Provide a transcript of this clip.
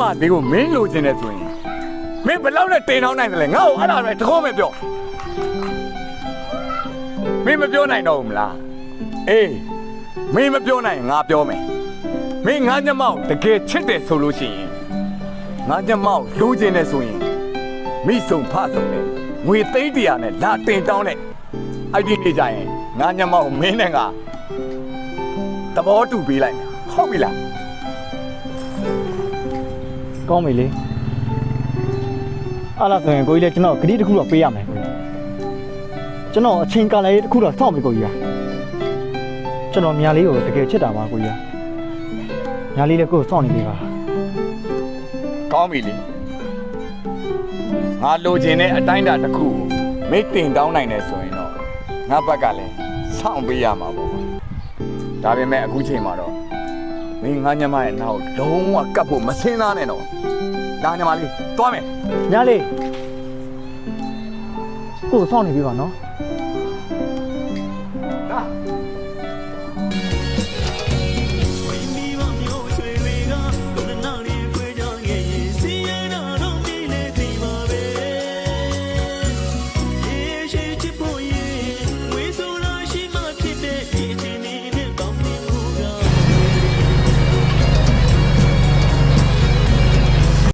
မှဒီကိုမင်းလိုချင်နေဆိုရင်မင်းဘယ်လောက်နဲ့တင်တောင်းနိုင်တယ်လဲငါ့ကိုအဲ့ဒါပဲတကောမဲ့ပြောမင်းမပြောနိုင်တော့ဘူးမလားအေးမင်းမပြောနိုင်ငါပြောမယ်မင်းငါညမောက်တကယ်ချစ်တယ်ဆိုလို့ရှိရင်ငါညမောက်လိုချင်နေဆိုရင်မိဆုံဖဆုံနဲ့ငွေသိန်း100နဲ့လာတင်တောင်းတဲ့အဲ့ဒီနေကြရင်ငါညမောက်မင်းနဲ့ငါသဘောတူပေးလိုက်ဟုတ်ပြီလားကောင်းပြီလေအားလားဆိုရင်ကိုကြီးလည်းကျွန်တော်ဂတိတစ်ခုတော့ပေးရမယ်ကျွန်တော်အချိန်ကာလလေးတစ်ခုတော့စောင့်ပြီကိုကြီးကကျွန်တော်မြားလေးကိုတကယ်ချစ်တာပါကိုကြီးကမြားလေးလည်းကိုယ်စောင့်နေပြီပါကောင်းပြီလေငါလိုချင်တဲ့အတိုင်းအတာတစ်ခုကိုမိတ်တင်တောင်းနိုင်တယ်ဆိုရင်တော့ငါဘက်ကလည်းစောင့်ပေးရမှာပေါ့ဒါပေမဲ့အခုချိန်မှာတော့မင်းငါညမရဲ့နောက်လုံးဝကပ်ဖို့မစင်းသားနဲ့တော့ဒါညမလေးသွားမယ်မြားလေးကိုယ်စောင့်နေပြီပါနော်